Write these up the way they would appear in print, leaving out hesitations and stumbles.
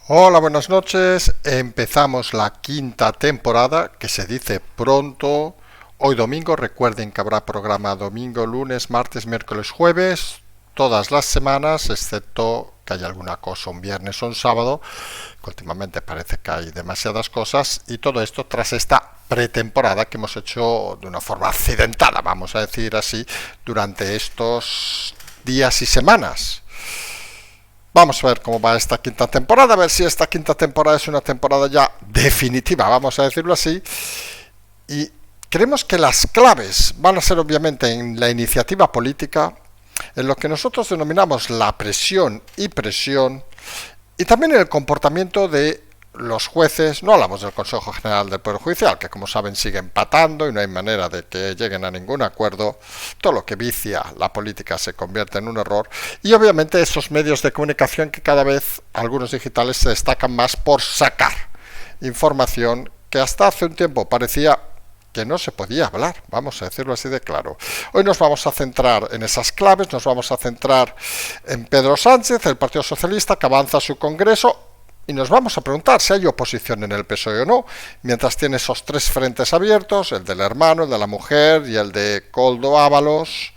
Hola, buenas noches. Empezamos la quinta temporada, que se dice pronto. Hoy domingo, recuerden que habrá programa domingo, lunes, martes, miércoles, jueves, todas las semanas, excepto que haya alguna cosa un viernes o un sábado, que últimamente parece que hay demasiadas cosas, y todo esto tras esta pretemporada que hemos hecho de una forma accidentada, vamos a decir así, durante estos días y semanas. Vamos a ver cómo va esta quinta temporada, a ver si esta quinta temporada es una temporada ya definitiva, vamos a decirlo así. Y creemos que las claves van a ser obviamente en la iniciativa política, en lo que nosotros denominamos la presión y también en el comportamiento de los jueces. No hablamos del Consejo General del Poder Judicial, que como saben sigue empatando y no hay manera de que lleguen a ningún acuerdo. Todo lo que vicia la política se convierte en un error. Y obviamente esos medios de comunicación que cada vez algunos digitales se destacan más por sacar información que hasta hace un tiempo parecía que no se podía hablar, vamos a decirlo así de claro. Hoy nos vamos a centrar en esas claves, nos vamos a centrar en Pedro Sánchez, el Partido Socialista, que avanza su Congreso, y nos vamos a preguntar si hay oposición en el PSOE o no, mientras tiene esos tres frentes abiertos, el del hermano, el de la mujer y el de Koldo Ábalos,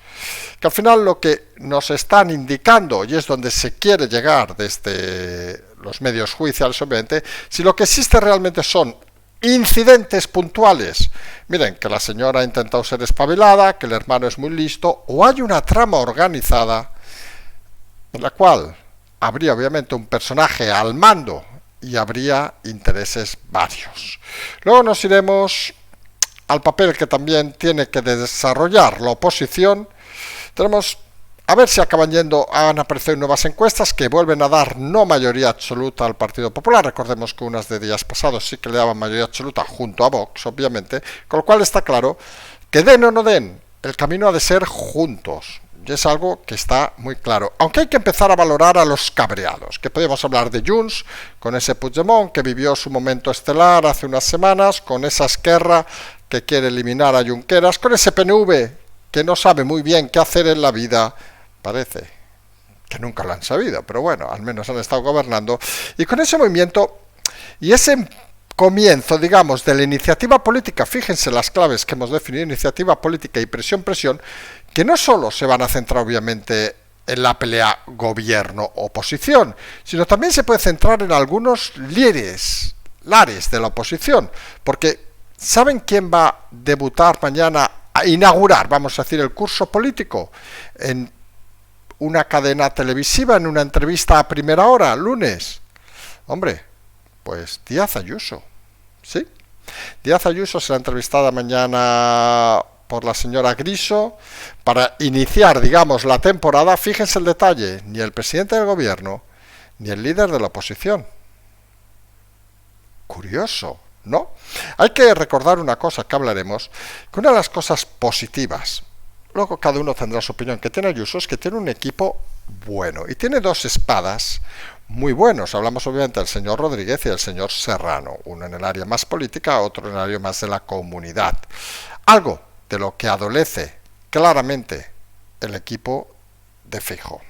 que al final lo que nos están indicando, y es donde se quiere llegar desde los medios judiciales obviamente, si lo que existe realmente son incidentes puntuales. Miren, que la señora ha intentado ser espabilada, que el hermano es muy listo, o hay una trama organizada en la cual habría obviamente un personaje al mando y habría intereses varios. Luego nos iremos al papel que también tiene que desarrollar la oposición. Tenemos a ver si acaban yendo, han aparecido nuevas encuestas que vuelven a dar no mayoría absoluta al Partido Popular. Recordemos que unas de días pasados sí que le daban mayoría absoluta junto a Vox, obviamente, con lo cual está claro que den o no den, el camino ha de ser juntos. Y es algo que está muy claro. Aunque hay que empezar a valorar a los cabreados, que podemos hablar de Junts, con ese Puigdemont que vivió su momento estelar hace unas semanas, con esa Esquerra que quiere eliminar a Junqueras, con ese PNV que no sabe muy bien qué hacer en la vida. Parece que nunca lo han sabido, pero bueno, al menos han estado gobernando. Y con ese movimiento y ese comienzo, digamos, de la iniciativa política, fíjense las claves que hemos definido, iniciativa política y presión, que no solo se van a centrar obviamente en la pelea gobierno-oposición, sino también se puede centrar en algunos lares de la oposición, porque ¿saben quién va a debutar mañana, a inaugurar, vamos a decir, el curso político? En una cadena televisiva, en una entrevista a primera hora, lunes. Hombre, pues Díaz Ayuso, ¿sí? Díaz Ayuso será entrevistada mañana por la señora Griso para iniciar, digamos, la temporada. Fíjense el detalle, ni el presidente del gobierno ni el líder de la oposición. Curioso, ¿no? Hay que recordar una cosa que hablaremos, que una de las cosas positivas, luego cada uno tendrá su opinión, que tiene Ayuso es que tiene un equipo bueno y tiene dos espadas muy buenos. Hablamos obviamente del señor Rodríguez y del señor Serrano, uno en el área más política, otro en el área más de la comunidad. Algo de lo que adolece claramente el equipo de Feijóo.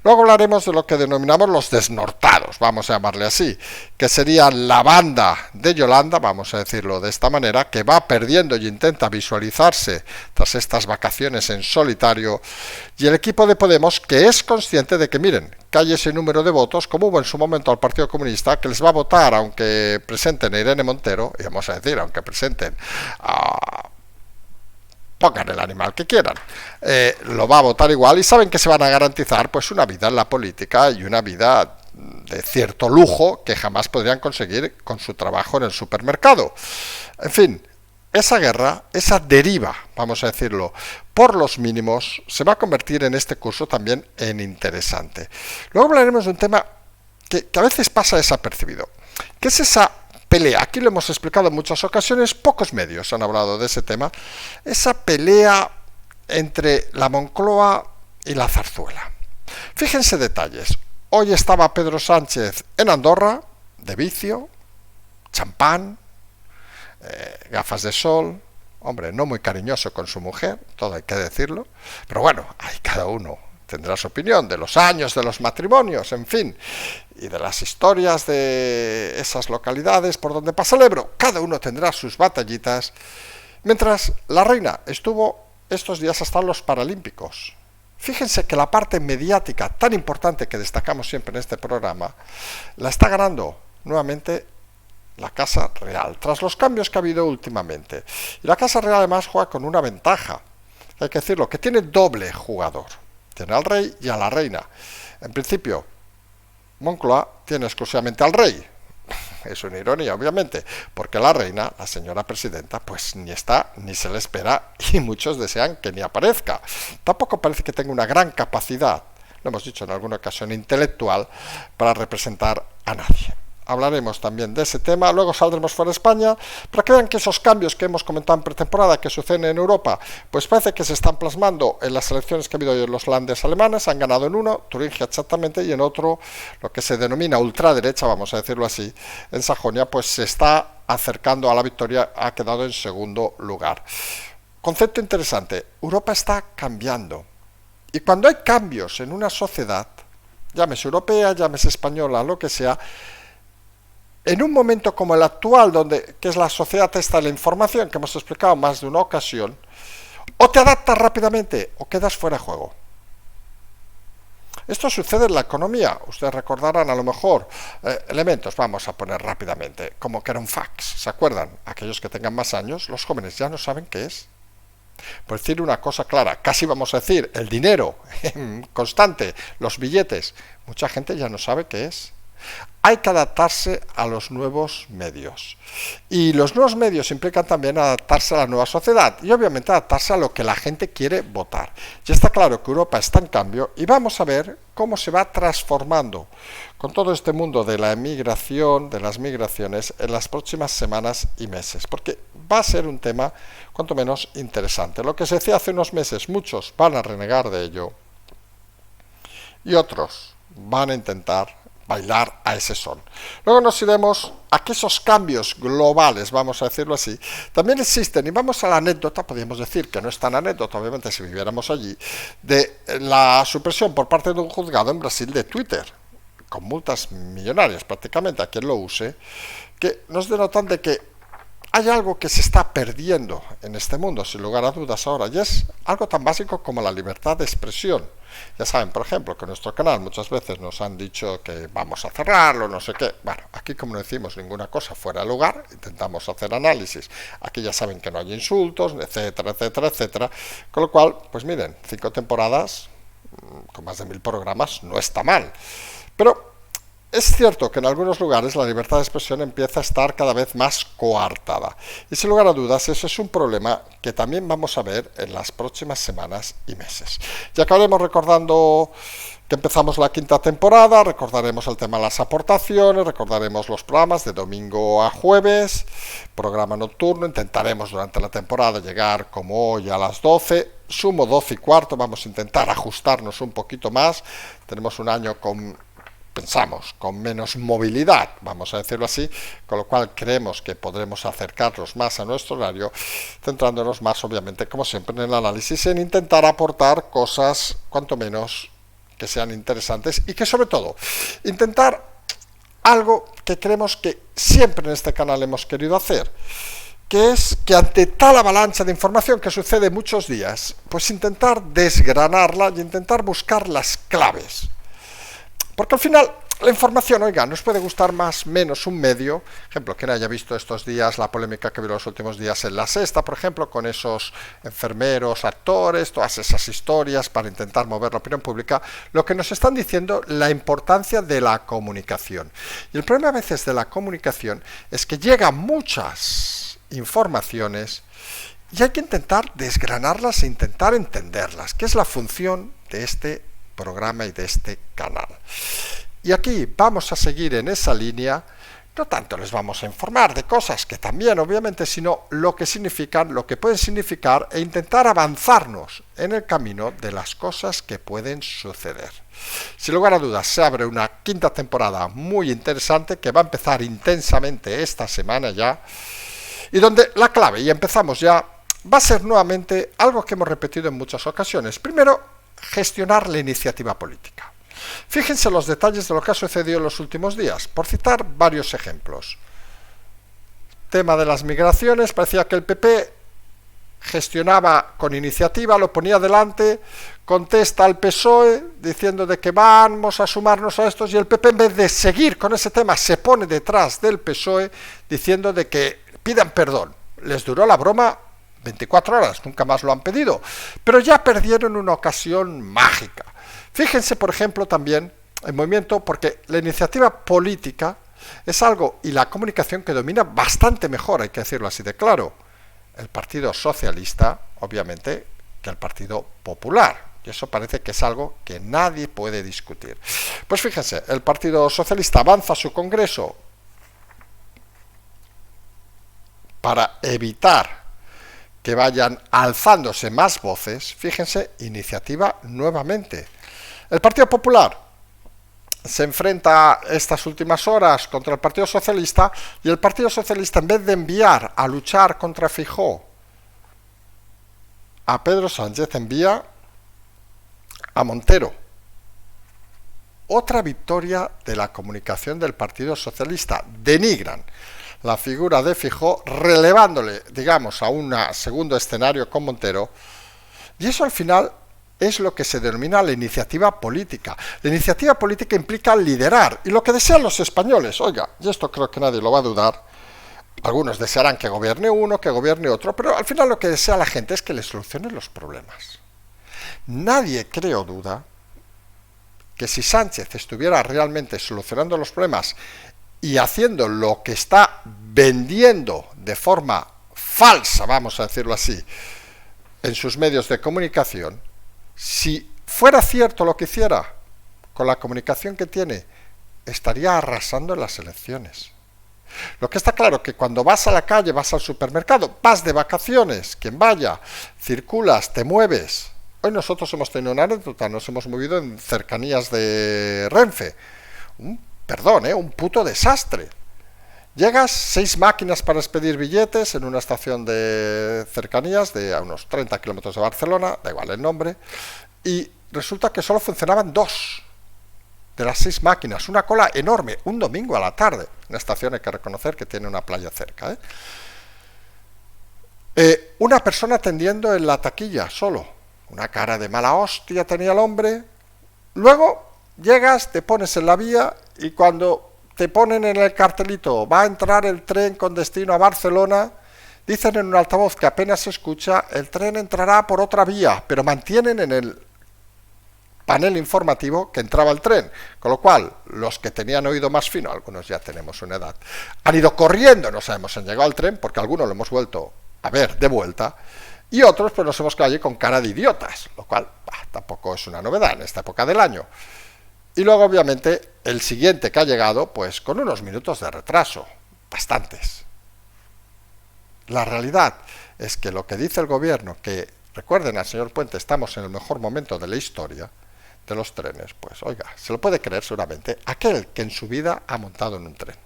Luego hablaremos de lo que denominamos los desnortados, vamos a llamarle así, que sería la banda de Yolanda, vamos a decirlo de esta manera, que va perdiendo y intenta visualizarse tras estas vacaciones en solitario, y el equipo de Podemos, que es consciente de que, miren, que hay ese número de votos, como hubo en su momento al Partido Comunista, que les va a votar aunque presenten a Irene Montero, y vamos a decir, aunque presenten a... pongan el animal que quieran, lo va a votar igual y saben que se van a garantizar pues una vida en la política y una vida de cierto lujo que jamás podrían conseguir con su trabajo en el supermercado. En fin, esa guerra, esa deriva, vamos a decirlo, por los mínimos, se va a convertir en este curso también en interesante. Luego hablaremos de un tema que a veces pasa desapercibido, que es esa pelea. Aquí lo hemos explicado en muchas ocasiones, pocos medios han hablado de ese tema, esa pelea entre la Moncloa y la Zarzuela. Fíjense detalles. Hoy estaba Pedro Sánchez en Andorra, de vicio, champán, gafas de sol, hombre, no muy cariñoso con su mujer, todo hay que decirlo, pero bueno, hay cada uno tendrá su opinión de los años de los matrimonios, en fin, y de las historias de esas localidades por donde pasa el Ebro. Cada uno tendrá sus batallitas, mientras la reina estuvo estos días hasta los Paralímpicos. Fíjense que la parte mediática tan importante que destacamos siempre en este programa la está ganando nuevamente la Casa Real, tras los cambios que ha habido últimamente. Y la Casa Real además juega con una ventaja, hay que decirlo, que tiene doble jugador. Tiene al rey y a la reina. En principio, Moncloa tiene exclusivamente al rey. Es una ironía, obviamente, porque la reina, la señora presidenta, pues ni está, ni se le espera, y muchos desean que ni aparezca. Tampoco parece que tenga una gran capacidad, lo hemos dicho en alguna ocasión, intelectual, para representar a nadie. Hablaremos también de ese tema, luego saldremos fuera de España, para que vean que esos cambios que hemos comentado en pretemporada que suceden en Europa, pues parece que se están plasmando en las elecciones que ha habido hoy en los landes alemanes. Han ganado en uno, Turingia exactamente, y en otro, lo que se denomina ultraderecha, vamos a decirlo así, en Sajonia, pues se está acercando a la victoria, ha quedado en segundo lugar. Concepto interesante, Europa está cambiando, y cuando hay cambios en una sociedad, llámese europea, llámese española, lo que sea, en un momento como el actual, que es la sociedad esta de la información, que hemos explicado más de una ocasión, o te adaptas rápidamente o quedas fuera de juego. Esto sucede en la economía. Ustedes recordarán a lo mejor elementos, vamos a poner rápidamente, como que era un fax. ¿Se acuerdan? Aquellos que tengan más años, los jóvenes ya no saben qué es. Por decir una cosa clara, casi vamos a decir, el dinero constante, los billetes, mucha gente ya no sabe qué es. Hay que adaptarse a los nuevos medios. Y los nuevos medios implican también adaptarse a la nueva sociedad y obviamente adaptarse a lo que la gente quiere votar. Ya está claro que Europa está en cambio y vamos a ver cómo se va transformando con todo este mundo de la emigración, de las migraciones, en las próximas semanas y meses. Porque va a ser un tema cuanto menos interesante. Lo que se decía hace unos meses, muchos van a renegar de ello y otros van a intentar bailar a ese son. Luego nos iremos a que esos cambios globales, vamos a decirlo así, también existen, y vamos a la anécdota, podríamos decir que no es tan anécdota, obviamente si viviéramos allí, de la supresión por parte de un juzgado en Brasil de Twitter, con multas millonarias prácticamente a quien lo use, que nos denotan de que hay algo que se está perdiendo en este mundo, sin lugar a dudas ahora, y es algo tan básico como la libertad de expresión. Ya saben, por ejemplo, que en nuestro canal muchas veces nos han dicho que vamos a cerrarlo, no sé qué. Bueno, aquí como no decimos ninguna cosa fuera de lugar, intentamos hacer análisis. Aquí ya saben que no hay insultos, etcétera, etcétera, etcétera. Con lo cual, pues miren, 5 temporadas con más de 1000 programas no está mal. Pero es cierto que en algunos lugares la libertad de expresión empieza a estar cada vez más coartada. Y sin lugar a dudas, ese es un problema que también vamos a ver en las próximas semanas y meses. Ya acabaremos recordando que empezamos la 5ª temporada, recordaremos el tema de las aportaciones, recordaremos los programas de domingo a jueves, programa nocturno, intentaremos durante la temporada llegar como hoy a las 12, sumo 12:15, vamos a intentar ajustarnos un poquito más, tenemos un año pensamos, con menos movilidad, vamos a decirlo así, con lo cual creemos que podremos acercarnos más a nuestro horario, centrándonos más, obviamente, como siempre, en el análisis, en intentar aportar cosas, cuanto menos, que sean interesantes y que, sobre todo, intentar algo que creemos que siempre en este canal hemos querido hacer, que es que ante tal avalancha de información que sucede muchos días, pues intentar desgranarla y intentar buscar las claves. Porque al final la información, oiga, nos puede gustar más menos un medio. Ejemplo, quien haya visto estos días la polémica que ha habido los últimos días en La Sexta, por ejemplo, con esos enfermeros, actores, todas esas historias para intentar mover la opinión pública, lo que nos están diciendo la importancia de la comunicación. Y el problema a veces de la comunicación es que llegan muchas informaciones y hay que intentar desgranarlas e intentar entenderlas, que es la función de este programa y de este canal. Y aquí vamos a seguir en esa línea, no tanto les vamos a informar de cosas que también obviamente, sino lo que significan, lo que pueden significar e intentar avanzarnos en el camino de las cosas que pueden suceder. Sin lugar a dudas, se abre una 5ª temporada muy interesante que va a empezar intensamente esta semana ya, y donde la clave, y empezamos ya, va a ser nuevamente algo que hemos repetido en muchas ocasiones. Primero, gestionar la iniciativa política. Fíjense los detalles de lo que ha sucedido en los últimos días, por citar varios ejemplos. Tema de las migraciones, parecía que el PP gestionaba con iniciativa, lo ponía delante, contesta al PSOE diciendo de que vamos a sumarnos a estos, y el PP, en vez de seguir con ese tema, se pone detrás del PSOE diciendo de que pidan perdón. Les duró la broma 24 horas, nunca más lo han pedido, pero ya perdieron una ocasión mágica. Fíjense, por ejemplo, también el movimiento, porque la iniciativa política es algo, y la comunicación, que domina bastante mejor, hay que decirlo así de claro, el Partido Socialista, obviamente, que el Partido Popular. Y eso parece que es algo que nadie puede discutir. Pues fíjense, el Partido Socialista avanza su congreso para evitar que vayan alzándose más voces. Fíjense, iniciativa nuevamente. El Partido Popular se enfrenta estas últimas horas contra el Partido Socialista, y el Partido Socialista, en vez de enviar a luchar contra Feijóo a Pedro Sánchez, envía a Montero. Otra victoria de la comunicación del Partido Socialista. Denigran la figura de Feijóo, relevándole, digamos, a un segundo escenario con Montero, y eso al final es lo que se denomina la iniciativa política. La iniciativa política implica liderar, y lo que desean los españoles, oiga, y esto creo que nadie lo va a dudar, algunos desearán que gobierne uno, que gobierne otro, pero al final lo que desea la gente es que le solucionen los problemas. Nadie, creo, duda que si Sánchez estuviera realmente solucionando los problemas y haciendo lo que está vendiendo de forma falsa, vamos a decirlo así, en sus medios de comunicación, si fuera cierto lo que hiciera con la comunicación que tiene, estaría arrasando en las elecciones. Lo que está claro que cuando vas a la calle, vas al supermercado, vas de vacaciones, quien vaya, circulas, te mueves. Hoy nosotros hemos tenido una anécdota, nos hemos movido en cercanías de Renfe. Un puto desastre. Llegas, 6 máquinas para expedir billetes en una estación de cercanías de a unos 30 kilómetros de Barcelona, da igual el nombre, y resulta que solo funcionaban 2 de las 6 máquinas, una cola enorme, un domingo a la tarde. Una estación, hay que reconocer, que tiene una playa cerca. Una persona atendiendo en la taquilla, solo. Una cara de mala hostia tenía el hombre. Luego llegas, te pones en la vía, y cuando te ponen en el cartelito, va a entrar el tren con destino a Barcelona, dicen en un altavoz que apenas se escucha, el tren entrará por otra vía, pero mantienen en el panel informativo que entraba el tren, con lo cual los que tenían oído más fino, algunos ya tenemos una edad, han ido corriendo, no sabemos si han llegado al tren, porque algunos lo hemos vuelto a ver de vuelta, y otros pues nos hemos quedado allí con cara de idiotas, lo cual tampoco es una novedad en esta época del año. Y luego, obviamente, el siguiente que ha llegado, pues con unos minutos de retraso, bastantes. La realidad es que lo que dice el gobierno, que recuerden al señor Puente, estamos en el mejor momento de la historia de los trenes, pues oiga, se lo puede creer seguramente aquel que en su vida ha montado en un tren.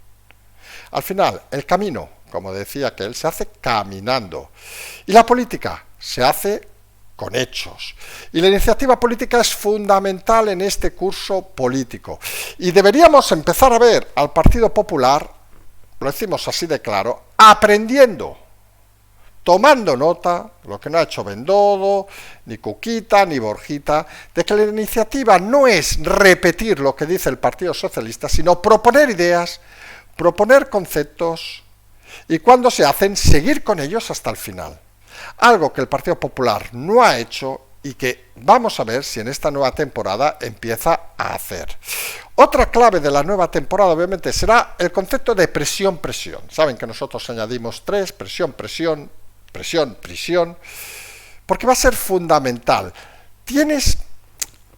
Al final, el camino, como decía aquel, se hace caminando, y la política se hace con hechos. Y la iniciativa política es fundamental en este curso político. Y deberíamos empezar a ver al Partido Popular, lo decimos así de claro, aprendiendo, tomando nota, lo que no ha hecho Bendodo, ni Cuquita, ni Borjita, de que la iniciativa no es repetir lo que dice el Partido Socialista, sino proponer ideas, proponer conceptos, y cuando se hacen, seguir con ellos hasta el final. Algo que el Partido Popular no ha hecho y que vamos a ver si en esta nueva temporada empieza a hacer. Otra clave de la nueva temporada, obviamente, será el concepto de presión-presión. Saben que nosotros añadimos 3, presión-presión, presión-prisión, porque va a ser fundamental. Tienes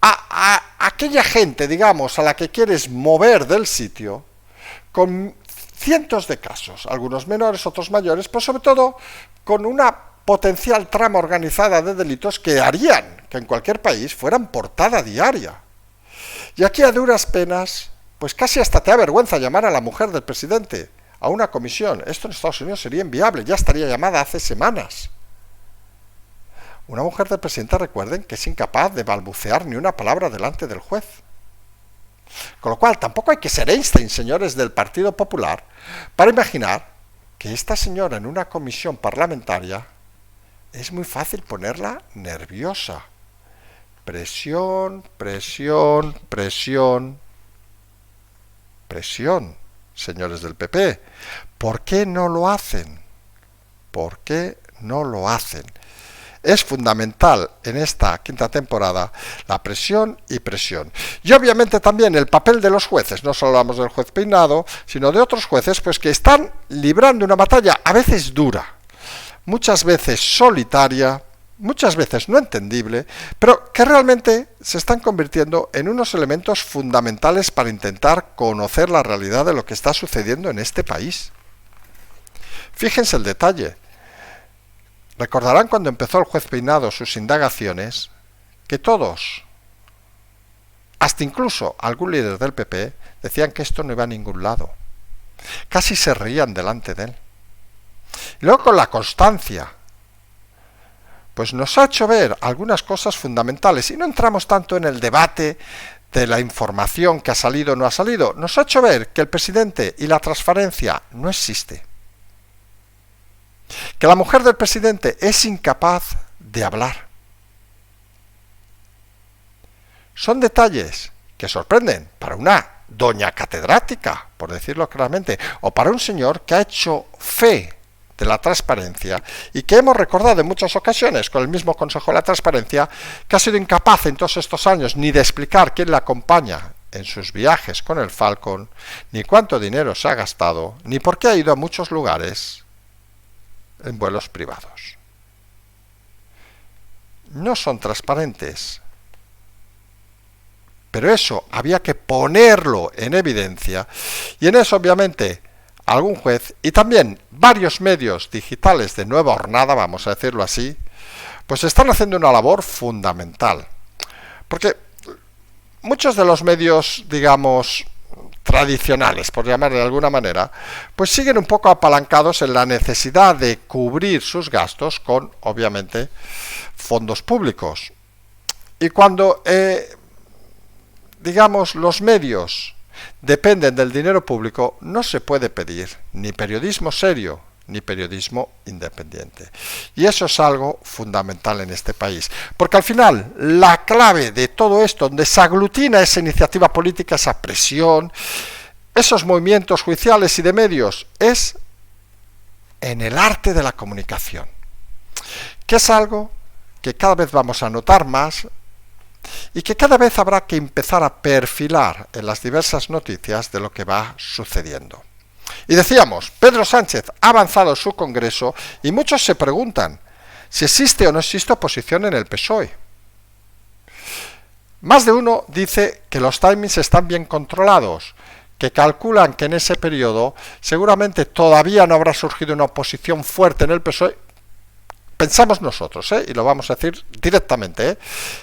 a aquella gente, digamos, a la que quieres mover del sitio, con cientos de casos, algunos menores, otros mayores, pero sobre todo con una potencial trama organizada de delitos que harían que en cualquier país fueran portada diaria. Y aquí a duras penas, pues casi hasta te da vergüenza llamar a la mujer del presidente a una comisión. Esto en Estados Unidos sería inviable, ya estaría llamada hace semanas. Una mujer del presidente, recuerden, que es incapaz de balbucear ni una palabra delante del juez. Con lo cual, tampoco hay que ser Einstein, señores del Partido Popular, para imaginar que esta señora en una comisión parlamentaria es muy fácil ponerla nerviosa. Presión, presión, presión, presión, señores del PP. ¿Por qué no lo hacen? ¿Por qué no lo hacen? Es fundamental en esta quinta temporada la presión y presión. Y obviamente también el papel de los jueces. No solo hablamos del juez Peinado, sino de otros jueces pues que están librando una batalla a veces dura, muchas veces solitaria, muchas veces no entendible, pero que realmente se están convirtiendo en unos elementos fundamentales para intentar conocer la realidad de lo que está sucediendo en este país. Fíjense el detalle. Recordarán cuando empezó el juez Peinado sus indagaciones, que todos, hasta incluso algún líder del PP, decían que esto no iba a ningún lado. Casi se reían delante de él. Y luego con la constancia, pues nos ha hecho ver algunas cosas fundamentales, y no entramos tanto en el debate de la información que ha salido o no ha salido, nos ha hecho ver que el presidente y la transparencia no existe. Que la mujer del presidente es incapaz de hablar. Son detalles que sorprenden para una doña catedrática, por decirlo claramente, o para un señor que ha hecho fe de la transparencia y que hemos recordado en muchas ocasiones con el mismo Consejo de la Transparencia, que ha sido incapaz en todos estos años ni de explicar quién la acompaña en sus viajes con el Falcon, ni cuánto dinero se ha gastado, ni por qué ha ido a muchos lugares en vuelos privados. No son transparentes, pero eso había que ponerlo en evidencia, y en eso obviamente algún juez y también varios medios digitales de nueva hornada, vamos a decirlo así, pues están haciendo una labor fundamental, porque muchos de los medios, digamos, tradicionales, por llamar de alguna manera, pues siguen un poco apalancados en la necesidad de cubrir sus gastos con, obviamente, fondos públicos. Y cuando, digamos, los medios dependen del dinero público, no se puede pedir ni periodismo serio, ni periodismo independiente. Y eso es algo fundamental en este país. Porque al final, la clave de todo esto, donde se aglutina esa iniciativa política, esa presión, esos movimientos judiciales y de medios, es en el arte de la comunicación. Que es algo que cada vez vamos a notar más y que cada vez habrá que empezar a perfilar en las diversas noticias de lo que va sucediendo. Y decíamos, Pedro Sánchez ha avanzado su Congreso y muchos se preguntan si existe o no existe oposición en el PSOE. Más de uno dice que los timings están bien controlados, que calculan que en ese periodo seguramente todavía no habrá surgido una oposición fuerte en el PSOE. Pensamos nosotros, y lo vamos a decir directamente,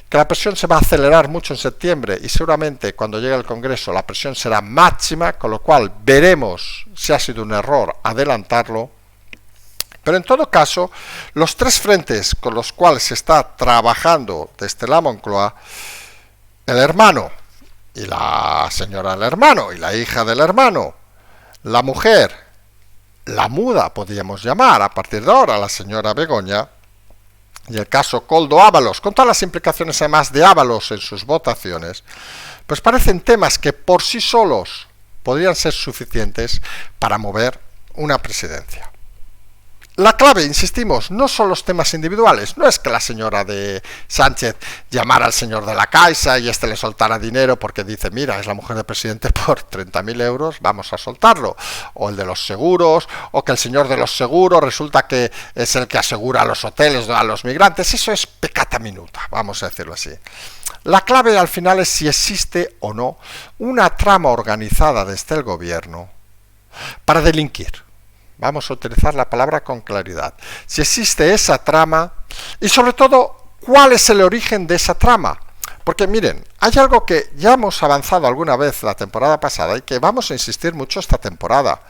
que la presión se va a acelerar mucho en septiembre y seguramente cuando llegue el Congreso la presión será máxima, con lo cual veremos si ha sido un error adelantarlo. Pero en todo caso, los tres frentes con los cuales se está trabajando desde la Moncloa, el hermano y la señora del hermano y la hija del hermano, la mujer, la muda, podríamos llamar a partir de ahora, la señora Begoña, y el caso Koldo Ábalos, con todas las implicaciones además de Ábalos en sus votaciones, pues parecen temas que por sí solos podrían ser suficientes para mover una presidencia. La clave, insistimos, no son los temas individuales. No es que la señora de Sánchez llamara al señor de la Caixa y le soltara dinero porque dice, mira, es la mujer del presidente por 30.000 euros, vamos a soltarlo. O el de los seguros, o que el señor de los seguros resulta que es el que asegura a los hoteles, a los migrantes. Eso es peccata minuta, vamos a decirlo así. La clave al final es si existe o no una trama organizada desde el gobierno para delinquir. Vamos a utilizar la palabra con claridad. Si existe esa trama y sobre todo, ¿cuál es el origen de esa trama? Porque miren, hay algo que ya hemos avanzado alguna vez la temporada pasada y que vamos a insistir mucho esta temporada.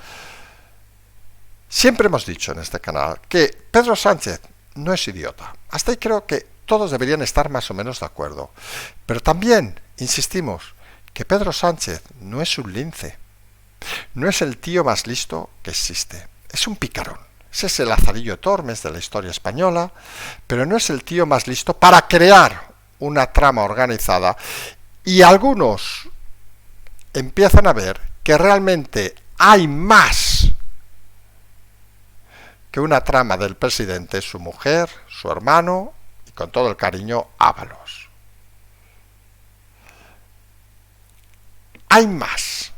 Siempre hemos dicho en este canal que Pedro Sánchez no es idiota. Hasta ahí creo que todos deberían estar más o menos de acuerdo. Pero también, insistimos, que Pedro Sánchez no es un lince. No es el tío más listo que existe. Es un picarón. Ese es el Lazarillo Tormes de la historia española, pero no es el tío más listo para crear una trama organizada. Y algunos empiezan a ver que realmente hay más que una trama del presidente, su mujer, su hermano y con todo el cariño, Ábalos. Hay más.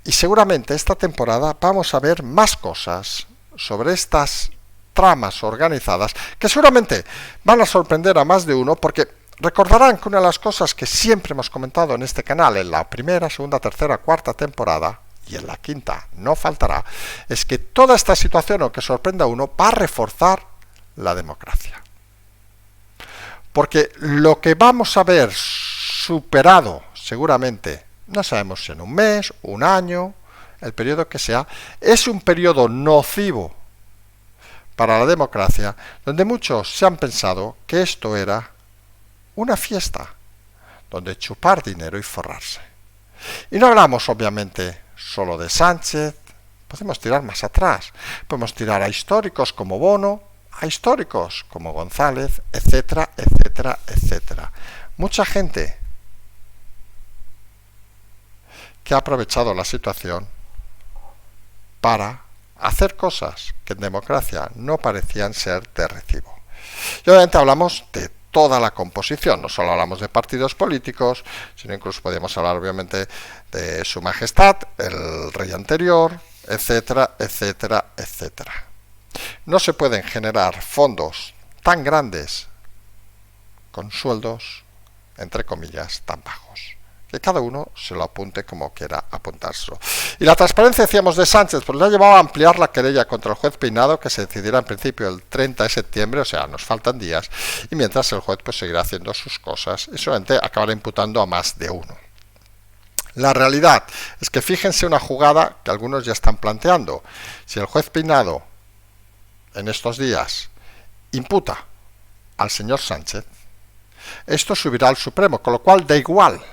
Y seguramente esta temporada vamos a ver más cosas sobre estas tramas organizadas que seguramente van a sorprender a más de uno, porque recordarán que una de las cosas que siempre hemos comentado en este canal en la primera, segunda, tercera, cuarta temporada, y en la quinta no faltará, es que toda esta situación, aunque sorprenda a uno, va a reforzar la democracia. Porque lo que vamos a ver superado seguramente, no sabemos si en un mes, un año, el periodo que sea, es un periodo nocivo para la democracia, donde muchos se han pensado que esto era una fiesta, donde chupar dinero y forrarse. Y no hablamos, obviamente, solo de Sánchez, podemos tirar más atrás, podemos tirar a históricos como Bono, a históricos como González, etcétera, etcétera, etcétera. Mucha gente que ha aprovechado la situación para hacer cosas que en democracia no parecían ser de recibo. Y obviamente hablamos de toda la composición, no solo hablamos de partidos políticos, sino incluso podríamos hablar obviamente de su majestad, el rey anterior, etcétera, etcétera, etcétera. No se pueden generar fondos tan grandes con sueldos, entre comillas, tan bajos. Que cada uno se lo apunte como quiera apuntárselo. Y la transparencia, decíamos, de Sánchez, pues le ha llevado a ampliar la querella contra el juez Peinado, que se decidirá en principio el 30 de septiembre, o sea, nos faltan días, y mientras el juez pues seguirá haciendo sus cosas y solamente acabará imputando a más de uno. La realidad es que fíjense una jugada que algunos ya están planteando. Si el juez Peinado en estos días imputa al señor Sánchez, esto subirá al Supremo, con lo cual da igual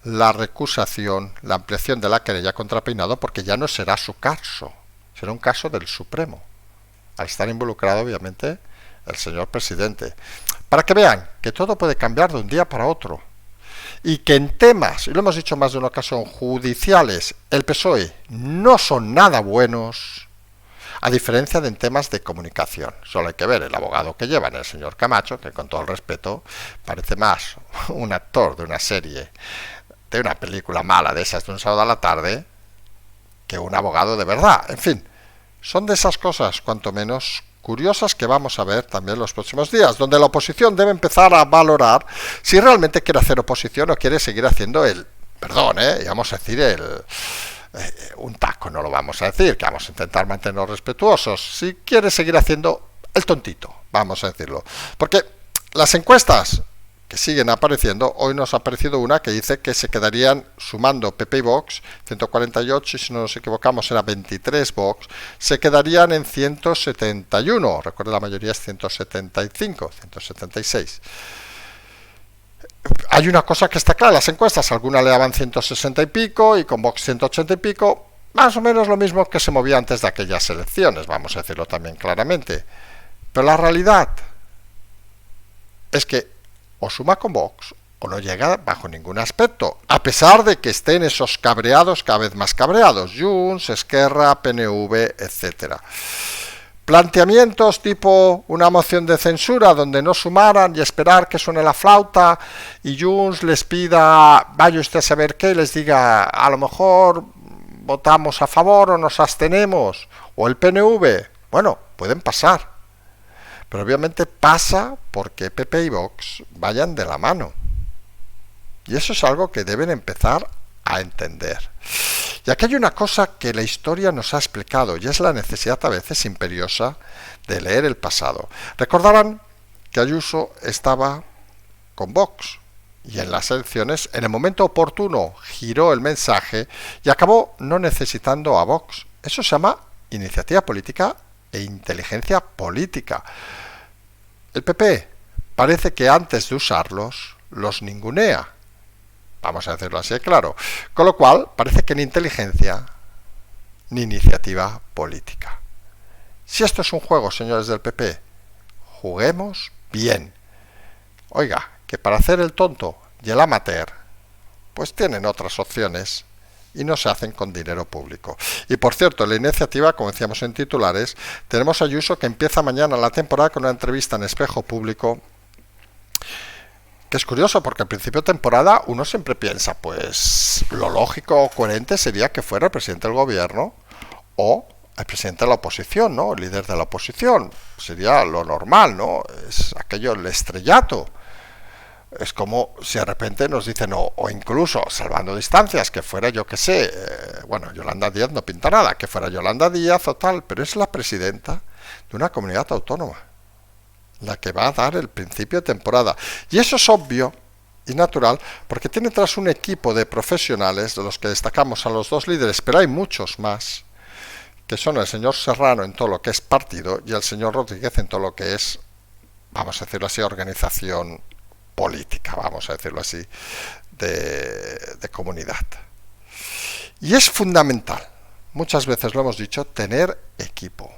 la recusación, la ampliación de la querella contra Peinado, porque ya no será su caso, será un caso del Supremo, al estar involucrado obviamente el señor presidente, para que vean que todo puede cambiar de un día para otro, y que en temas, y lo hemos dicho más de una ocasión, judiciales, el PSOE no son nada buenos, a diferencia de en temas de comunicación. Solo hay que ver el abogado que llevan, el señor Camacho, que con todo el respeto parece más un actor de una serie, de una película mala de esas de un sábado a la tarde, que un abogado de verdad. En fin, son de esas cosas cuanto menos curiosas que vamos a ver también los próximos días, donde la oposición debe empezar a valorar si realmente quiere hacer oposición o quiere seguir haciendo vamos a decir un taco, no lo vamos a decir, que vamos a intentar mantenernos respetuosos, si quiere seguir haciendo el tontito, vamos a decirlo, porque las encuestas que siguen apareciendo, hoy nos ha aparecido una que dice que se quedarían sumando PP y Vox, 148, y si no nos equivocamos era 23 Vox, se quedarían en 171, recuerden la mayoría es 175, 176. Hay una cosa que está clara, las encuestas, algunas le daban 160 y pico, y con Vox 180 y pico, más o menos lo mismo que se movía antes de aquellas elecciones, vamos a decirlo también claramente. Pero la realidad es que o suma con Vox o no llega bajo ningún aspecto, a pesar de que estén esos cabreados cada vez más cabreados, Junts, Esquerra, PNV, etcétera. Planteamientos tipo una moción de censura donde no sumaran y esperar que suene la flauta y Junts les pida, vaya usted a saber qué, y les diga, a lo mejor votamos a favor o nos abstenemos, o el PNV, bueno, pueden pasar. Pero obviamente pasa porque PP y Vox vayan de la mano. Y eso es algo que deben empezar a entender. Y aquí hay una cosa que la historia nos ha explicado, y es la necesidad a veces imperiosa de leer el pasado. Recordarán que Ayuso estaba con Vox, y en las elecciones, en el momento oportuno, giró el mensaje y acabó no necesitando a Vox. Eso se llama iniciativa política e inteligencia política. El PP parece que antes de usarlos, los ningunea. Vamos a decirlo así de claro. Con lo cual, parece que ni inteligencia ni iniciativa política. Si esto es un juego, señores del PP, juguemos bien. Oiga, que para hacer el tonto y el amateur, pues tienen otras opciones y no se hacen con dinero público. Y por cierto, la iniciativa, como decíamos en titulares, tenemos a Ayuso que empieza mañana la temporada con una entrevista en Espejo Público, que es curioso porque al principio de temporada uno siempre piensa, pues lo lógico o coherente sería que fuera el presidente del gobierno o el presidente de la oposición, ¿no? El líder de la oposición. Sería lo normal, ¿no? Es aquello, el estrellato. Es como si de repente nos dicen, o incluso, salvando distancias, que fuera, yo que sé, bueno, Yolanda Díaz no pinta nada, que fuera Yolanda Díaz o tal, pero es la presidenta de una comunidad autónoma la que va a dar el principio de temporada. Y eso es obvio y natural, porque tiene tras un equipo de profesionales, de los que destacamos a los dos líderes, pero hay muchos más, que son el señor Serrano en todo lo que es partido y el señor Rodríguez en todo lo que es, vamos a decirlo así, organización política, vamos a decirlo así, de comunidad. Y es fundamental, muchas veces lo hemos dicho, tener equipo.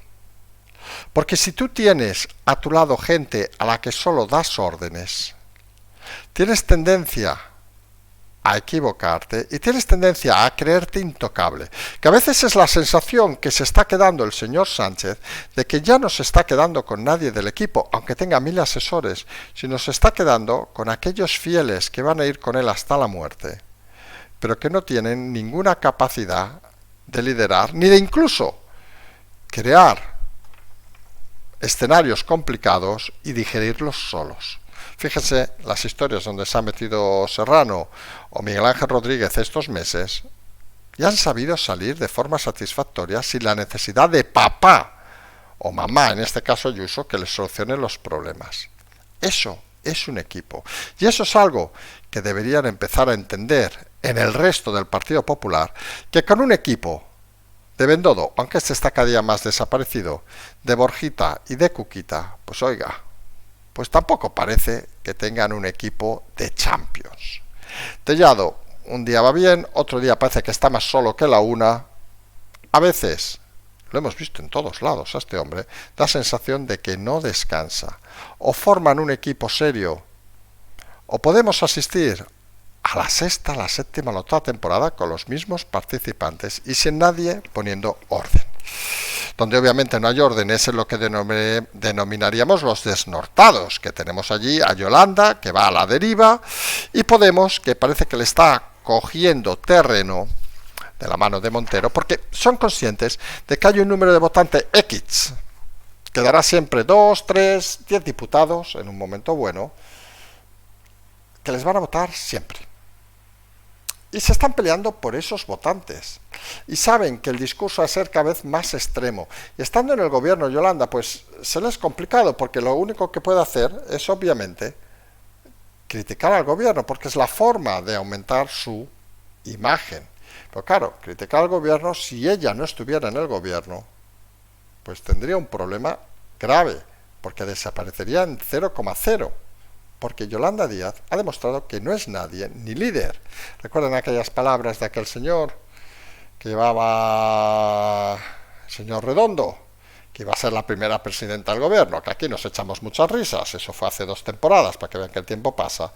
Porque si tú tienes a tu lado gente a la que solo das órdenes, tienes tendencia a equivocarte y tienes tendencia a creerte intocable, que a veces es la sensación que se está quedando el señor Sánchez de que ya no se está quedando con nadie del equipo, aunque tenga 1000 asesores, sino se está quedando con aquellos fieles que van a ir con él hasta la muerte, pero que no tienen ninguna capacidad de liderar, ni de incluso crear escenarios complicados y digerirlos solos. Fíjense las historias donde se ha metido Serrano o Miguel Ángel Rodríguez estos meses y han sabido salir de forma satisfactoria sin la necesidad de papá o mamá, en este caso Ayuso, que les solucione los problemas. Eso es un equipo. Y eso es algo que deberían empezar a entender en el resto del Partido Popular, que con un equipo de Bendodo, aunque este está cada día más desaparecido, de Borjita y de Cuquita, pues oiga, pues tampoco parece que tengan un equipo de Champions. Tellado, un día va bien, otro día parece que está más solo que la una. A veces, lo hemos visto en todos lados a este hombre, da sensación de que no descansa. O forman un equipo serio, o podemos asistir a la sexta, la séptima, la octava temporada con los mismos participantes y sin nadie poniendo orden. Donde obviamente no hay orden es en lo que denominaríamos los desnortados, que tenemos allí a Yolanda, que va a la deriva, y Podemos, que parece que le está cogiendo terreno de la mano de Montero, porque son conscientes de que hay un número de votantes X, que dará siempre 2, 3, 10 diputados en un momento bueno, que les van a votar siempre. Y se están peleando por esos votantes. Y saben que el discurso va a ser cada vez más extremo. Y estando en el gobierno, Yolanda, pues se les es complicado, porque lo único que puede hacer es, obviamente, criticar al gobierno, porque es la forma de aumentar su imagen. Pero claro, criticar al gobierno, si ella no estuviera en el gobierno, pues tendría un problema grave, porque desaparecería en 0,0. Porque Yolanda Díaz ha demostrado que no es nadie ni líder. ¿Recuerdan aquellas palabras de aquel señor que llevaba el señor Redondo, que iba a ser la primera presidenta del gobierno? Que aquí nos echamos muchas risas, eso fue hace 2 temporadas, para que vean que el tiempo pasa,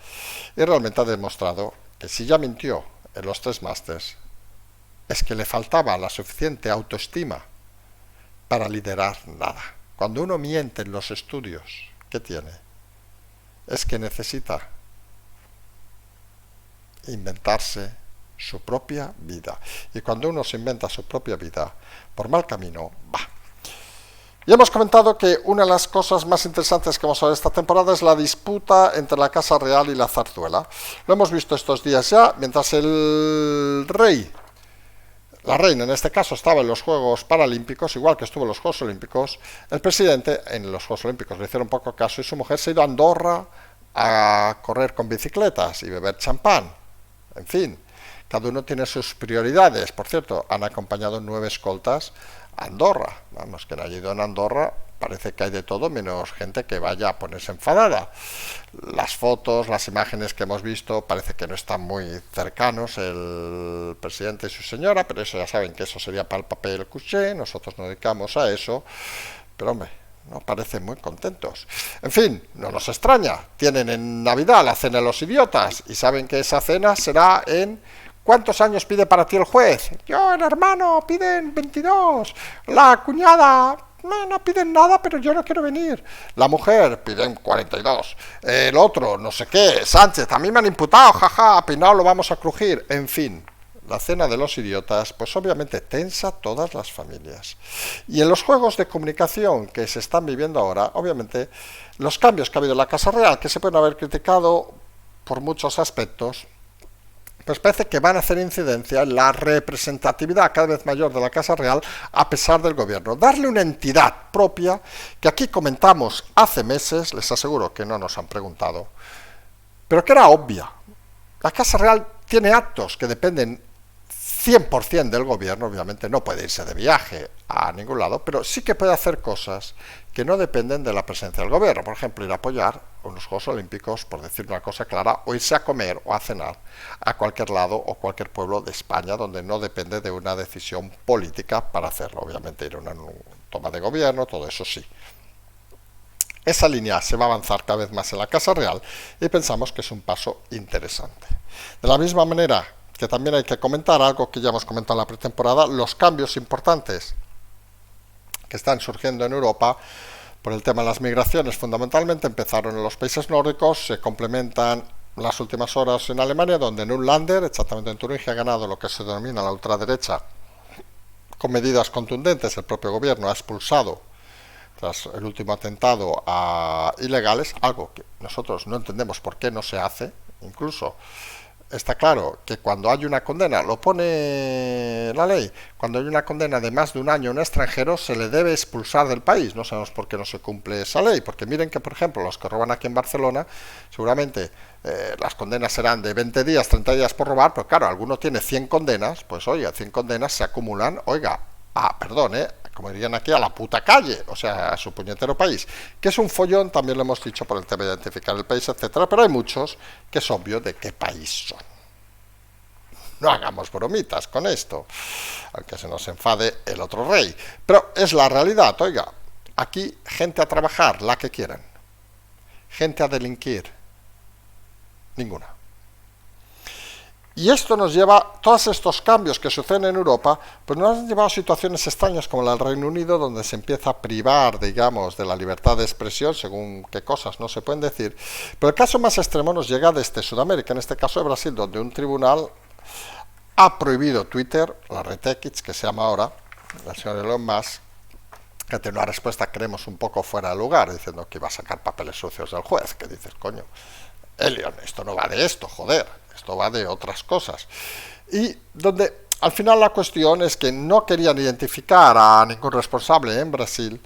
y realmente ha demostrado que si ya mintió en los 3 másters, es que le faltaba la suficiente autoestima para liderar nada. Cuando uno miente en los estudios, ¿qué tiene? Es que necesita inventarse su propia vida. Y cuando uno se inventa su propia vida, por mal camino va. Y hemos comentado que una de las cosas más interesantes que vamos a ver esta temporada es la disputa entre la Casa Real y la Zarzuela. Lo hemos visto estos días ya, mientras el rey, la reina en este caso, estaba en los Juegos Paralímpicos, igual que estuvo en los Juegos Olímpicos, el presidente en los Juegos Olímpicos le hicieron poco caso y su mujer se ha ido a Andorra a correr con bicicletas y beber champán. En fin, cada uno tiene sus prioridades. Por cierto, han acompañado 9 escoltas a Andorra. Vamos, que no ha ido en Andorra parece que hay de todo menos gente que vaya a ponerse enfadada. Las fotos, las imágenes que hemos visto parece que no están muy cercanos el presidente y su señora, pero eso ya saben que eso sería para el papel couché, nosotros nos dedicamos a eso, pero hombre, no parecen muy contentos. En fin, no nos extraña, tienen en Navidad la cena de los idiotas y saben que esa cena será en... ¿Cuántos años pide para ti el juez? Yo, el hermano, piden 22. La cuñada, no piden nada, pero yo no quiero venir. La mujer, piden 42. El otro, no sé qué, Sánchez, a mí me han imputado, jaja, a Peinado lo vamos a crujir. En fin, la cena de los idiotas, pues obviamente tensa todas las familias. Y en los juegos de comunicación que se están viviendo ahora, obviamente, los cambios que ha habido en la Casa Real, que se pueden haber criticado por muchos aspectos, pues parece que van a hacer incidencia en la representatividad cada vez mayor de la Casa Real a pesar del gobierno. Darle una entidad propia que aquí comentamos hace meses, les aseguro que no nos han preguntado, pero que era obvia. La Casa Real tiene actos que dependen 100% del gobierno, obviamente no puede irse de viaje a ningún lado, pero sí que puede hacer cosas que no dependen de la presencia del gobierno. Por ejemplo, ir a apoyar unos Juegos Olímpicos, por decir una cosa clara, o irse a comer o a cenar a cualquier lado o cualquier pueblo de España donde no depende de una decisión política para hacerlo. Obviamente ir a una toma de gobierno, todo eso sí. Esa línea se va a avanzar cada vez más en la Casa Real y pensamos que es un paso interesante. De la misma manera que también hay que comentar algo que ya hemos comentado en la pretemporada, los cambios importantes que están surgiendo en Europa por el tema de las migraciones. Fundamentalmente empezaron en los países nórdicos, se complementan las últimas horas en Alemania, donde en un Länder, exactamente en Turingia, ha ganado lo que se denomina la ultraderecha con medidas contundentes. El propio gobierno ha expulsado, tras el último atentado, a ilegales, algo que nosotros no entendemos por qué no se hace. Incluso está claro que cuando hay una condena, lo pone la ley, cuando hay una condena de más de un año a un extranjero, se le debe expulsar del país. No sabemos por qué no se cumple esa ley, porque miren que, por ejemplo, los que roban aquí en Barcelona, seguramente las condenas serán de 20 días, 30 días por robar, pero claro, alguno tiene 100 condenas, pues oiga, 100 condenas se acumulan, oiga, como dirían aquí, a la puta calle, o sea, a su puñetero país. Que es un follón, también lo hemos dicho, por el tema de identificar el país, etcétera, pero hay muchos que es obvio de qué país son. No hagamos bromitas con esto, aunque se nos enfade el otro rey. Pero es la realidad, oiga, aquí gente a trabajar, la que quieran. Gente a delinquir, ninguna. Y esto nos lleva, todos estos cambios que suceden en Europa, pues nos han llevado a situaciones extrañas como la del Reino Unido, donde se empieza a privar, digamos, de la libertad de expresión, según qué cosas no se pueden decir. Pero el caso más extremo nos llega desde Sudamérica, en este caso de Brasil, donde un tribunal ha prohibido Twitter, la red X, que se llama ahora, el señor Elon Musk, que tiene una respuesta, creemos, un poco fuera de lugar, diciendo que iba a sacar papeles sucios del juez, que dices, coño, Elon, esto no va de esto, joder. Esto va de otras cosas. Y donde al final la cuestión es que no querían identificar a ningún responsable en Brasil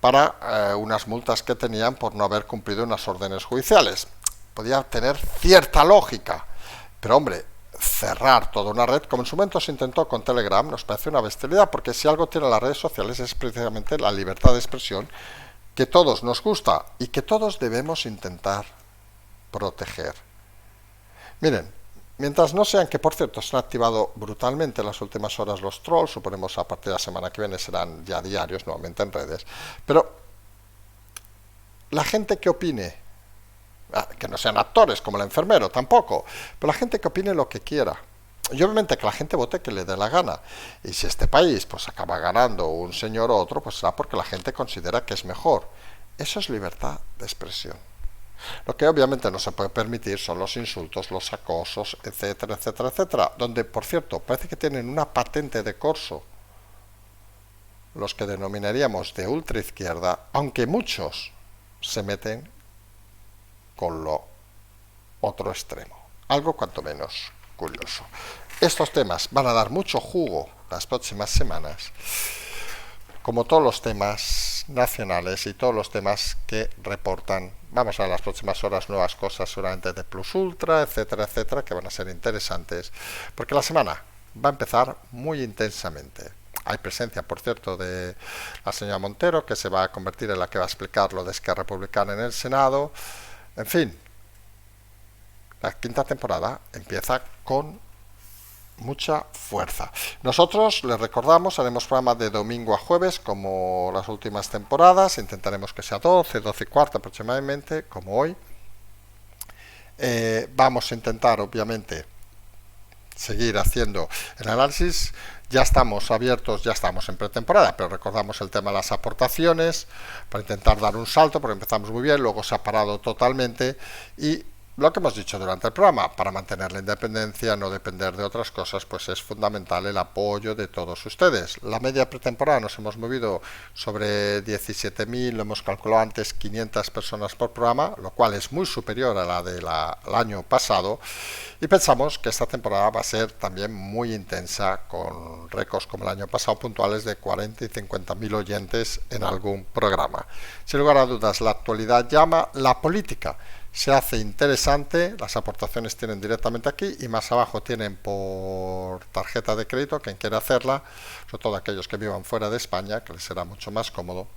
para unas multas que tenían por no haber cumplido unas órdenes judiciales. Podía tener cierta lógica, pero hombre, cerrar toda una red, como en su momento se intentó con Telegram, nos parece una bestialidad, porque si algo tienen las redes sociales es precisamente la libertad de expresión, que todos nos gusta y que todos debemos intentar proteger. Miren, mientras no sean, que por cierto se han activado brutalmente en las últimas horas los trolls, suponemos a partir de la semana que viene serán ya diarios nuevamente en redes, pero la gente que opine, que no sean actores como el enfermero tampoco, pero la gente que opine lo que quiera, y obviamente que la gente vote que le dé la gana, y si este país pues acaba ganando un señor u otro, pues será porque la gente considera que es mejor. Eso es libertad de expresión. Lo que obviamente no se puede permitir son los insultos, los acosos, etcétera, etcétera, etcétera, donde, por cierto, parece que tienen una patente de corso los que denominaríamos de ultraizquierda, aunque muchos se meten con lo otro extremo. Algo cuanto menos curioso. Estos temas van a dar mucho jugo las próximas semanas, como todos los temas nacionales y todos los temas que reportan. Vamos a ver las próximas horas nuevas cosas seguramente de Plus Ultra, etcétera, etcétera, que van a ser interesantes, porque la semana va a empezar muy intensamente. Hay presencia, por cierto, de la señora Montero, que se va a convertir en la que va a explicar lo de Esquerra Republicana en el Senado. En fin, la quinta temporada empieza con mucha fuerza. Nosotros, les recordamos, haremos programas de domingo a jueves, como las últimas temporadas. Intentaremos que sea 12, 12 y cuarto aproximadamente, como hoy. Vamos a intentar, obviamente, seguir haciendo el análisis. Ya estamos abiertos, ya estamos en pretemporada, pero recordamos el tema de las aportaciones para intentar dar un salto, porque empezamos muy bien, luego se ha parado totalmente, y lo que hemos dicho durante el programa, para mantener la independencia, no depender de otras cosas, pues es fundamental el apoyo de todos ustedes. La media pretemporada nos hemos movido sobre 17.000, lo hemos calculado antes, 500 personas por programa, lo cual es muy superior a la del año pasado, y pensamos que esta temporada va a ser también muy intensa, con récords como el año pasado puntuales de 40 y 50.000 oyentes en algún programa. Sin lugar a dudas, la actualidad llama, la política se hace interesante, las aportaciones tienen directamente aquí y más abajo tienen por tarjeta de crédito, quien quiera hacerla, sobre todo aquellos que vivan fuera de España, que les será mucho más cómodo.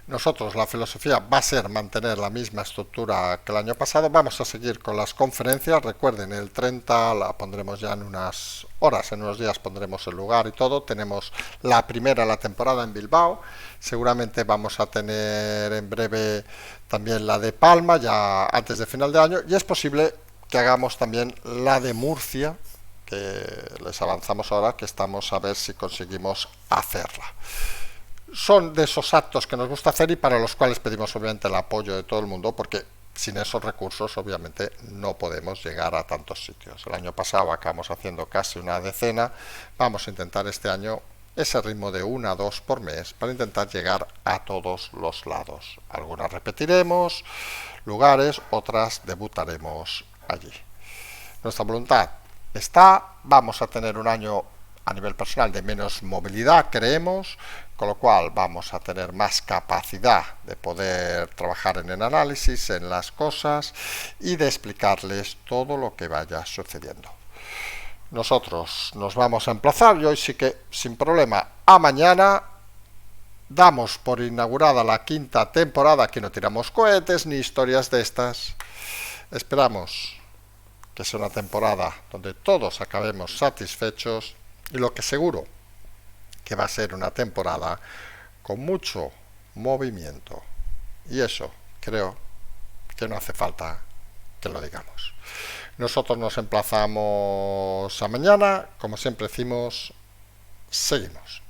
Nosotros, la filosofía va a ser mantener la misma estructura que el año pasado. Vamos a seguir con las conferencias. Recuerden, el 30 la pondremos ya en unas horas, en unos días pondremos el lugar y todo. Tenemos la primera de la temporada en Bilbao. Seguramente vamos a tener en breve también la de Palma, ya antes de final de año. Y es posible que hagamos también la de Murcia, que les avanzamos ahora, que estamos a ver si conseguimos hacerla. Son de esos actos que nos gusta hacer y para los cuales pedimos obviamente el apoyo de todo el mundo, porque sin esos recursos obviamente no podemos llegar a tantos sitios. El año pasado acabamos haciendo casi una decena, vamos a intentar este año ese ritmo de 1 a 2 por mes para intentar llegar a todos los lados. Algunas repetiremos lugares, otras debutaremos allí. Nuestra voluntad está, vamos a tener un año a nivel personal de menos movilidad, creemos, con lo cual vamos a tener más capacidad de poder trabajar en el análisis, en las cosas y de explicarles todo lo que vaya sucediendo. Nosotros nos vamos a emplazar y hoy sí que sin problema a mañana. Damos por inaugurada la quinta temporada, aquí no tiramos cohetes ni historias de estas. Esperamos que sea una temporada donde todos acabemos satisfechos y lo que seguro que va a ser una temporada con mucho movimiento. Y eso creo que no hace falta que lo digamos. Nosotros nos emplazamos a mañana, como siempre decimos, seguimos.